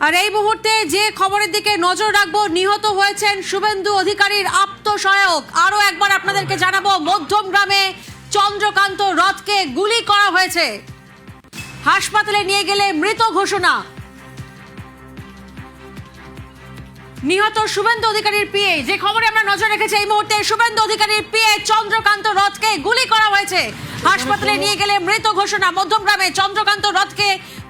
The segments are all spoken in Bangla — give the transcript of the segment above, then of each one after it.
আর এই মুহূর্তে যে খবরের দিকে নজর রাখবো, নিহত হয়েছেন শুভেন্দু অধিকারীর আপ্তসহায়ক। আরো একবার আপনাদেরকে জানাবো, মধ্যম গ্রামে চন্দ্রকান্ত রথকে গুলি করা হয়েছে, হাসপাতালে নিয়ে গেলে মৃত ঘোষণা। নিহত শুভেন্দু অধিকারীর পিএ, যে খবরে আমরা নজর রেখেছি এই মুহূর্তে, শুভেন্দু অধিকারীর পিএ চন্দ্রকান্ত রথকে গুলি করা হয়েছে, হাসপাতালে নিয়ে গেলে মৃত ঘোষণা। মধ্যম গ্রামে চন্দ্রকান্ত রথকে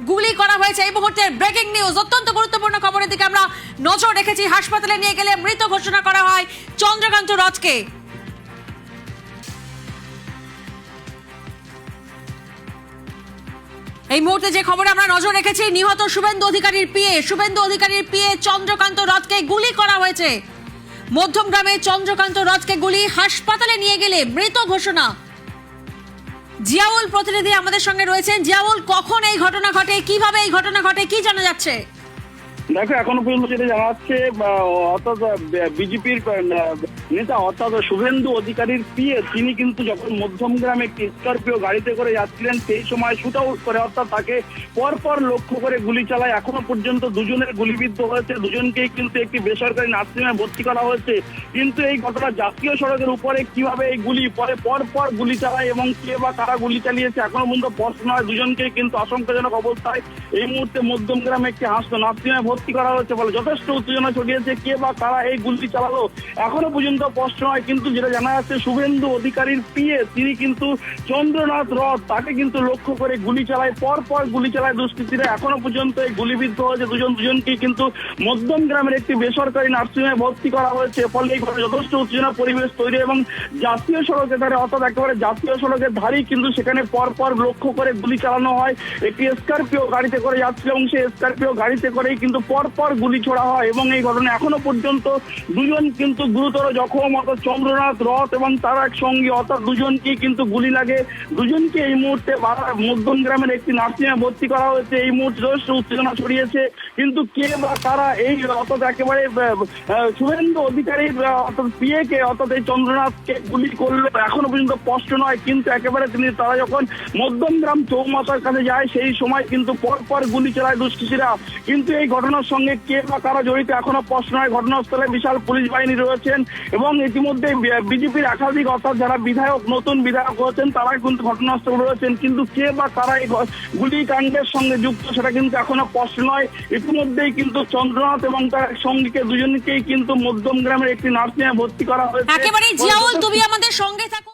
গুলি করা হয়েছে, এই মুহূর্তে ব্রেকিং নিউজ, অত্যন্ত গুরুত্বপূর্ণ খবরের দিকে আমরা নজর রেখেছি। হাসপাতালে নিয়ে গেলে মৃত ঘোষণা করা হয় চন্দ্রকান্ত রথকে। এই মুহূর্তে যে খবরে আমরা নজর রেখেছি, নিহত শুভেন্দু অধিকারীর পিএ চন্দ্রকান্ত রথকে গুলি করা হয়েছে। মধ্যম গ্রামে চন্দ্রকান্ত রথকে গুলি, হাসপাতালে নিয়ে গেলে মৃত ঘোষণা। জিয়াউল প্রতিনিধি আমাদের সঙ্গে রয়েছেন। জিয়াউল, কখন এই ঘটনা ঘটে, কিভাবে এই ঘটনা ঘটে, কি জানা যাচ্ছে? দেখো, এখনো পর্যন্ত যেটা জানা যাচ্ছে, অর্থাৎ বিজেপির নেতা অর্থাৎ শুভেন্দু অধিকারীর পিএ, তিনি কিন্তু যখন মধ্যম গ্রামে একটি স্করপিও গাড়িতে করে যাচ্ছিলেন, সেই সময় শুট আউট করে, অর্থাৎ তাকে পরপর লক্ষ্য করে গুলি চালায়। এখনো পর্যন্ত দুজনের গুলিবিদ্ধ হয়েছে, দুজনকেই কিন্তু একটি বেসরকারি নার্সিংহোমে ভর্তি করা হয়েছে। কিন্তু এই ঘটনা জাতীয় সড়কের উপরে কিভাবে এই গুলি পরপর গুলি চালায় এবং কে বা কারা গুলি চালিয়েছে এখনো পর্যন্ত প্রশ্ন হয়। দুজনকেই কিন্তু আশঙ্কাজনক অবস্থায় এই মুহূর্তে মধ্যম গ্রামে একটি নার্সিংহোমে ভর্তি করা হয়েছে বলে যথেষ্ট উত্তেজনা ছড়িয়েছে। কে বা কারা এই গুলি চালালো এখনো পর্যন্ত প্রশ্ন হয়। কিন্তু যেটা জানা যাচ্ছে, শুভেন্দু অধিকারীর পিএ, তিনি কিন্তু চন্দ্রনাথ রথ, তাকে কিন্তু লক্ষ্য করে গুলি চালায়, পরপর গুলি চালায় দুষ্কৃতীরা। এখনো পর্যন্ত এই গুলিবিদ্ধ হয়েছে দুজনকেই কিন্তু মধ্যম গ্রামের একটি বেসরকারি নার্সিংহোমে ভর্তি করা হয়েছে। ফলে এই ঘটনা যথেষ্ট উত্তেজনা পরিবেশ তৈরি এবং জাতীয় সড়কের ধারে, অর্থাৎ একেবারে জাতীয় সড়কের ধারেই কিন্তু সেখানে পরপর লক্ষ্য করে গুলি চালানো হয়। একটি স্করপিও গাড়িতে করে যাচ্ছিল এবং সেই স্করপিও গাড়িতে করেই কিন্তু পরপর গুলি ছোড়া হয় এবং এই ঘটনা এখনো পর্যন্ত দুজন কিন্তু গুরুতর জখম, অর্থাৎ চন্দ্রনাথ রথ এবং তার এক সঙ্গী, অর্থাৎ দুজনকেই কিন্তু গুলি লাগে। দুজনকে এই মুহূর্তে মধ্যম গ্রামের একটি নার্সিংহোমে ভর্তি করা হয়েছে। এই মুহূর্তে যথেষ্ট উত্তেজনা ছড়িয়েছে। কিন্তু কে বা কারা এই, অর্থাৎ একেবারে শুভেন্দু অধিকারীর অর্থাৎ পিএ কে, অর্থাৎ এই চন্দ্রনাথকে গুলি করলো এখনো পর্যন্ত স্পষ্ট নয়। কিন্তু একেবারে তারা যখন মধ্যম গ্রাম চৌমাথার কাছে যায়, সেই সময় কিন্তু পরপর গুলি চালায় দুষ্কৃতীরা। কিন্তু এই ঘটনার সঙ্গে কে বা কারা জড়িত এখনো প্রশ্ন নয়। ঘটনাস্থলে বিশাল পুলিশ বাহিনী রয়েছেন এবং ইতিমধ্যে বিজেপির একাধিক, অর্থাৎ যারা নতুন বিধায়ক হয়েছেন, তারা কিন্তু ঘটনাস্থলে রয়েছেন। কিন্তু কে বা কারা এই গুলিকাণ্ডের সঙ্গে যুক্ত সেটা কিন্তু এখনো প্রশ্ন নয়। ইতিমধ্যেই কিন্তু চন্দ্রনাথ এবং তার সঙ্গীকে, দুজনকেই কিন্তু মধ্যম গ্রামের একটি নার্সিংহোমে ভর্তি করা হয়েছে। একেবারে জিয়াউল, তুমি আমাদের সঙ্গে থাকো।